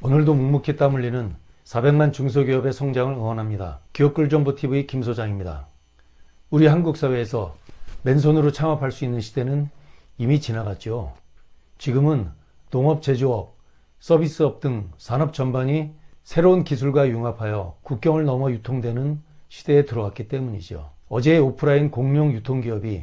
오늘도 묵묵히 땀 흘리는 400만 중소기업의 성장을 응원합니다. 기업글정보TV 김소장입니다. 우리 한국 사회에서 맨손으로 창업할 수 있는 시대는 이미 지나갔죠. 지금은 농업, 제조업, 서비스업 등 산업 전반이 새로운 기술과 융합하여 국경을 넘어 유통되는 시대에 들어왔기 때문이죠. 어제의 오프라인 공룡 유통기업이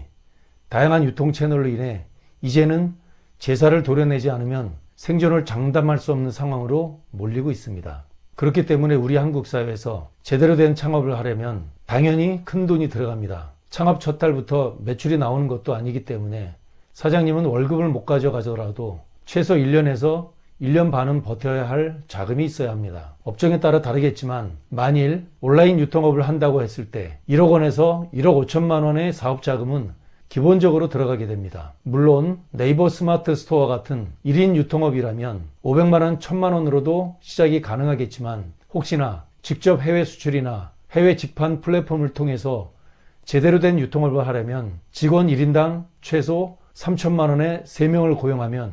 다양한 유통 채널로 인해 이제는 제사를 도려내지 않으면 생존을 장담할 수 없는 상황으로 몰리고 있습니다. 그렇기 때문에 우리 한국 사회에서 제대로 된 창업을 하려면 당연히 큰 돈이 들어갑니다. 창업 첫 달부터 매출이 나오는 것도 아니기 때문에 사장님은 월급을 못 가져가더라도 최소 1년에서 1년 반은 버텨야 할 자금이 있어야 합니다. 업종에 따라 다르겠지만 만일 온라인 유통업을 한다고 했을 때 1억 원에서 1억 5천만 원의 사업 자금은 기본적으로 들어가게 됩니다. 물론 네이버 스마트 스토어 같은 1인 유통업이라면 500만 원, 1000만 원으로도 시작이 가능하겠지만 혹시나 직접 해외 수출이나 해외 직판 플랫폼을 통해서 제대로 된 유통업을 하려면 직원 1인당 최소 3천만 원에 3명을 고용하면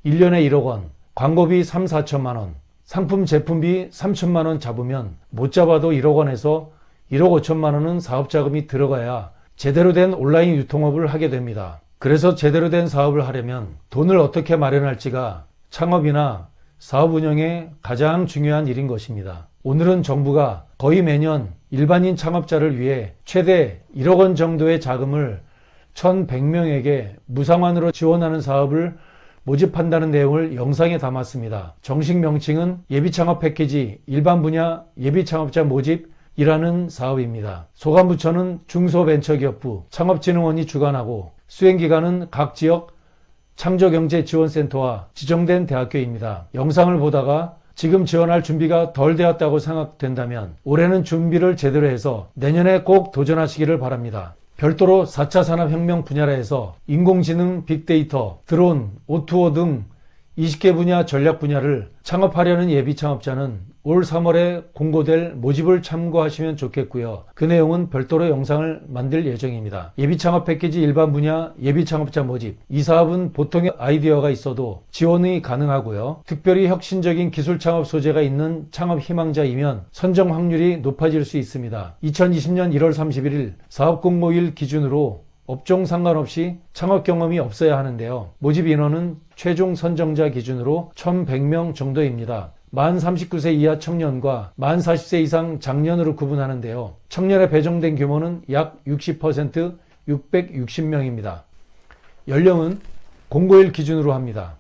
1년에 1억 원, 광고비 3, 4천만 원, 상품 제품비 3천만 원 잡으면 못 잡아도 1억 원에서 1억 5천만 원은 사업 자금이 들어가야 제대로 된 온라인 유통업을 하게 됩니다. 그래서 제대로 된 사업을 하려면 돈을 어떻게 마련할지가 창업이나 사업 운영의 가장 중요한 일인 것입니다. 오늘은 정부가 거의 매년 일반인 창업자를 위해 최대 1억 원 정도의 자금을 1,100명에게 무상환으로 지원하는 사업을 모집한다는 내용을 영상에 담았습니다. 정식 명칭은 예비창업 패키지 일반 분야 예비창업자 모집이라는 사업입니다. 소관부처는 중소벤처기업부 창업진흥원이 주관하고 수행기관은 각 지역 창조경제지원센터와 지정된 대학교입니다. 영상을 보다가 지금 지원할 준비가 덜 되었다고 생각된다면 올해는 준비를 제대로 해서 내년에 꼭 도전하시기를 바랍니다. 별도로 4차 산업혁명 분야라 해서 인공지능, 빅데이터, 드론, O2O 등 20개 분야 전략 분야를 창업하려는 예비창업자는 올 3월에 공고될 모집을 참고하시면 좋겠고요. 그 내용은 별도로 영상을 만들 예정입니다. 예비창업 패키지 일반 분야 예비창업자 모집. 이 사업은 보통의 아이디어가 있어도 지원이 가능하고요. 특별히 혁신적인 기술 창업 소재가 있는 창업 희망자이면 선정 확률이 높아질 수 있습니다. 2020년 1월 31일 사업 공모일 기준으로 업종 상관없이 창업 경험이 없어야 하는데요. 모집 인원은 최종 선정자 기준으로 1,100명 정도입니다. 만 39세 이하 청년과 만 40세 이상 장년으로 구분하는데요. 청년에 배정된 규모는 약 60% 660명입니다. 연령은 공고일 기준으로 합니다.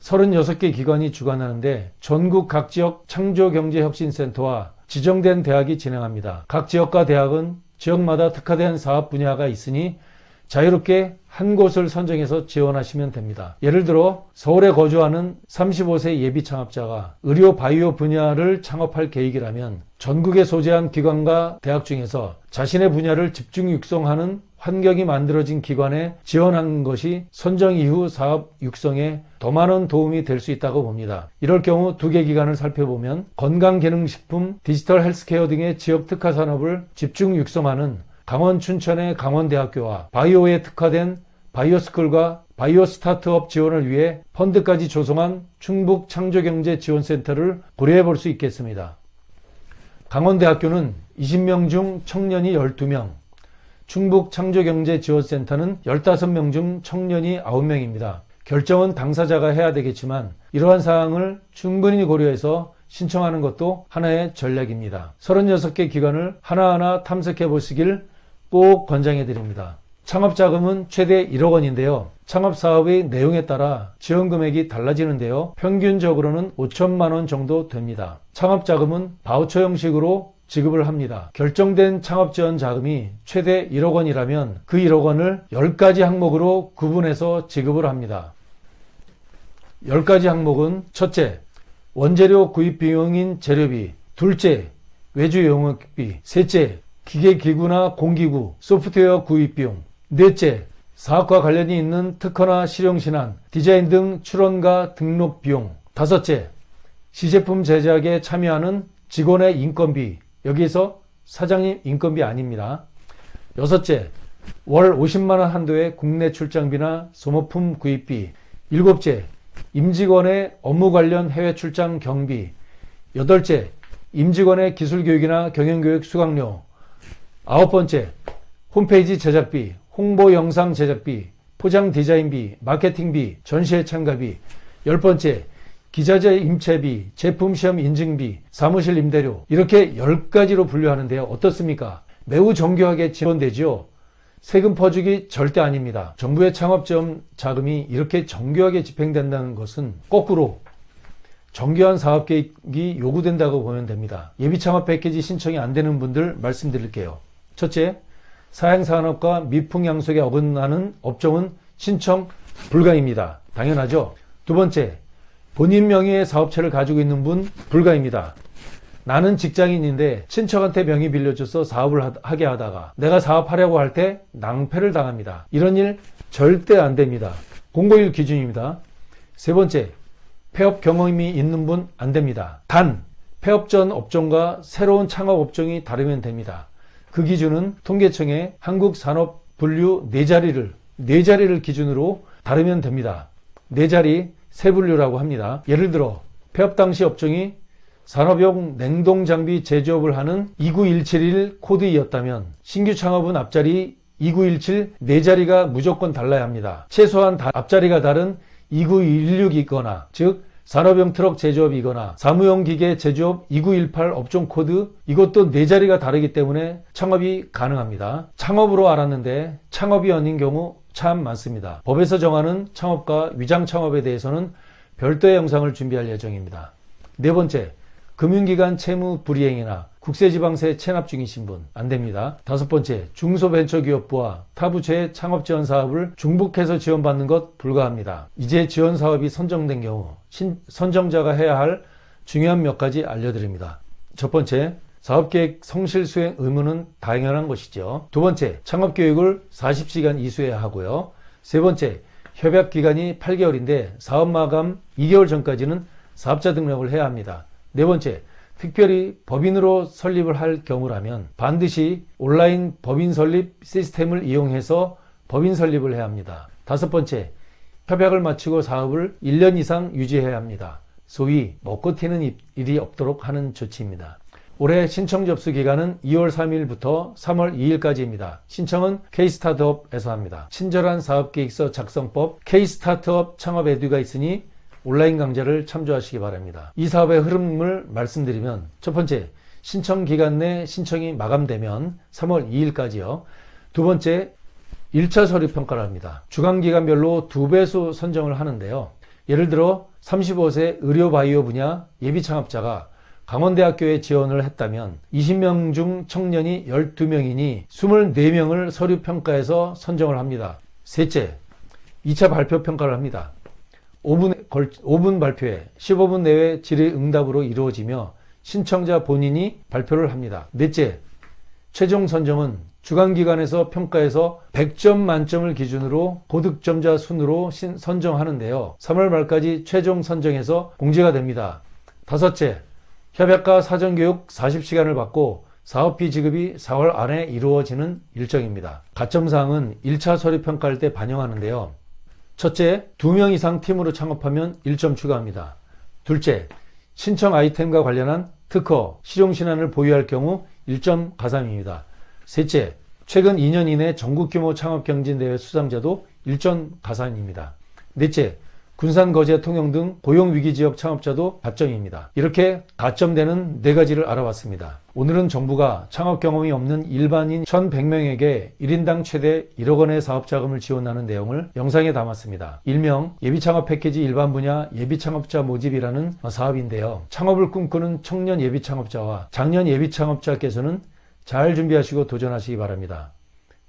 36개 기관이 주관하는데 전국 각 지역 창조경제혁신센터와 지정된 대학이 진행합니다. 각 지역과 대학은 지역마다 특화된 사업 분야가 있으니 자유롭게 한 곳을 선정해서 지원하시면 됩니다. 예를 들어 서울에 거주하는 35세 예비 창업자가 의료 바이오 분야를 창업할 계획이라면 전국에 소재한 기관과 대학 중에서 자신의 분야를 집중 육성하는 환경이 만들어진 기관에 지원하는 것이 선정 이후 사업 육성에 더 많은 도움이 될 수 있다고 봅니다. 이럴 경우 두 개 기관을 살펴보면 건강기능식품, 디지털 헬스케어 등의 지역 특화 산업을 집중 육성하는 강원 춘천의 강원대학교와 바이오에 특화된 바이오스쿨과 바이오 스타트업 지원을 위해 펀드까지 조성한 충북 창조경제지원센터를 고려해 볼 수 있겠습니다. 강원대학교는 20명 중 청년이 12명, 충북 창조경제지원센터는 15명 중 청년이 9명입니다. 결정은 당사자가 해야 되겠지만 이러한 사항을 충분히 고려해서 신청하는 것도 하나의 전략입니다. 36개 기관을 하나하나 탐색해 보시길 꼭 권장해 드립니다. 창업자금은 최대 1억 원인데요. 창업사업의 내용에 따라 지원금액이 달라지는데요. 평균적으로는 5천만 원 정도 됩니다. 창업자금은 바우처 형식으로 지급을 합니다. 결정된 창업지원 자금이 최대 1억 원이라면 그 1억 원을 10가지 항목으로 구분해서 지급을 합니다. 10가지 항목은 첫째, 원재료 구입 비용인 재료비. 둘째, 외주 용역비. 셋째, 기계기구나 공기구, 소프트웨어 구입 비용. 넷째, 사업과 관련이 있는 특허나 실용신안, 디자인 등 출원과 등록 비용. 다섯째, 시제품 제작에 참여하는 직원의 인건비. 여기에서 사장님 인건비 아닙니다. 여섯째, 월 50만 원 한도의 국내 출장비나 소모품 구입비. 일곱째, 임직원의 업무 관련 해외 출장 경비. 8째, 임직원의 기술교육이나 경영교육 수강료. 9번째, 홈페이지 제작비, 홍보 영상 제작비, 포장 디자인비, 마케팅비, 전시회 참가비. 10번째, 기자재 임체비, 제품 시험 인증비, 사무실 임대료. 이렇게 10가지로 분류하는데요. 어떻습니까? 매우 정교하게 지원되지요. 세금 퍼주기 절대 아닙니다. 정부의 창업지원 자금이 이렇게 정교하게 집행된다는 것은 거꾸로 정교한 사업계획이 요구된다고 보면 됩니다. 예비창업 패키지 신청이 안 되는 분들 말씀드릴게요. 첫째, 사행산업과 미풍양속에 어긋나는 업종은 신청 불가입니다. 당연하죠. 두 번째, 본인 명의의 사업체를 가지고 있는 분 불가입니다. 나는 직장인인데 친척한테 명의 빌려줘서 사업을 하게 하다가 내가 사업하려고 할 때 낭패를 당합니다. 이런 일 절대 안 됩니다. 공고일 기준입니다. 세 번째, 폐업 경험이 있는 분 안 됩니다. 단, 폐업 전 업종과 새로운 창업 업종이 다르면 됩니다. 그 기준은 통계청의 한국산업분류 4자리를 기준으로 다르면 됩니다. 4자리 세 분류라고 합니다. 예를 들어 폐업 당시 업종이 산업용 냉동장비 제조업을 하는 29171 코드이었다면 신규 창업은 앞자리 2917 4자리가 무조건 달라야 합니다. 최소한 앞자리가 다른 2916이거나 즉 산업용 트럭 제조업이거나 사무용 기계 제조업 2918 업종 코드 이것도 4자리가 다르기 때문에 창업이 가능합니다. 창업으로 알았는데 창업이 아닌 경우 참 많습니다. 법에서 정하는 창업과 위장 창업에 대해서는 별도의 영상을 준비할 예정입니다. 네 번째, 금융기관 채무 불이행이나 국세지방세 체납 중이신 분 안됩니다. 다섯 번째, 중소벤처기업부와 타부처의 창업지원 사업을 중복해서 지원받는 것 불가합니다. 이제 지원 사업이 선정된 경우 선정자가 해야 할 중요한 몇 가지 알려드립니다. 첫 번째, 사업계획 성실수행 의무는 당연한 것이죠. 두 번째, 창업교육을 40시간 이수해야 하고요. 세 번째, 협약기간이 8개월인데 사업 마감 2개월 전까지는 사업자 등록을 해야 합니다. 네 번째, 특별히 법인으로 설립을 할 경우라면 반드시 온라인 법인 설립 시스템을 이용해서 법인 설립을 해야 합니다. 다섯 번째, 협약을 마치고 사업을 1년 이상 유지해야 합니다. 소위 먹고 튀는 일이 없도록 하는 조치입니다. 올해 신청 접수 기간은 2월 3일부터 3월 2일까지입니다. 신청은 K-스타트업에서 합니다. 친절한 사업계획서 작성법 K-스타트업 창업 에듀가 있으니 온라인 강좌를 참조하시기 바랍니다. 이 사업의 흐름을 말씀드리면 첫 번째, 신청 기간 내 신청이 마감되면 3월 2일까지요. 두 번째, 1차 서류 평가를 합니다. 주간기간별로 2배수 선정을 하는데요. 예를 들어 35세 의료바이오 분야 예비창업자가 강원대학교에 지원을 했다면 20명 중 청년이 12명이니 24명을 서류 평가해서 선정을 합니다. 셋째, 2차 발표 평가를 합니다. 5분 발표에 15분 내외 질의응답으로 이루어지며 신청자 본인이 발표를 합니다. 넷째, 최종 선정은 주간기관에서 평가해서 100점 만점을 기준으로 고득점자 순으로 선정하는데요. 3월 말까지 최종 선정해서 공지가 됩니다. 다섯째, 협약과 사전교육 40시간을 받고 사업비 지급이 4월 안에 이루어지는 일정입니다. 가점사항은 1차 서류 평가할 때 반영하는데요. 첫째, 2명 이상 팀으로 창업하면 1점 추가합니다. 둘째, 신청 아이템과 관련한 특허, 실용신안을 보유할 경우 1점 가산입니다. 셋째, 최근 2년 이내 전국규모 창업경진대회 수상자도 1점 가산입니다. 넷째, 군산거제 통영 등 고용위기지역 창업자도 가점입니다. 이렇게 가점되는 4가지를 알아봤습니다. 오늘은 정부가 창업 경험이 없는 일반인 1,100명에게 1인당 최대 1억 원의 사업자금을 지원하는 내용을 영상에 담았습니다. 일명 예비창업 패키지 일반 분야 예비창업자 모집이라는 사업인데요. 창업을 꿈꾸는 청년 예비창업자와 장년 예비창업자께서는 잘 준비하시고 도전하시기 바랍니다.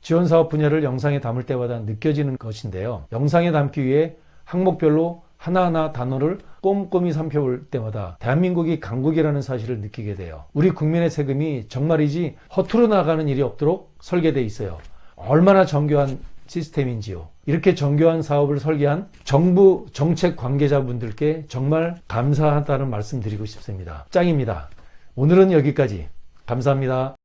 지원사업 분야를 영상에 담을 때마다 느껴지는 것인데요. 영상에 담기 위해 항목별로 하나하나 단어를 꼼꼼히 살펴볼 때마다 대한민국이 강국이라는 사실을 느끼게 돼요. 우리 국민의 세금이 정말이지 허투루 나가는 일이 없도록 설계되어 있어요. 얼마나 정교한 시스템인지요. 이렇게 정교한 사업을 설계한 정부 정책 관계자분들께 정말 감사하다는 말씀 드리고 싶습니다. 짱입니다. 오늘은 여기까지. 감사합니다.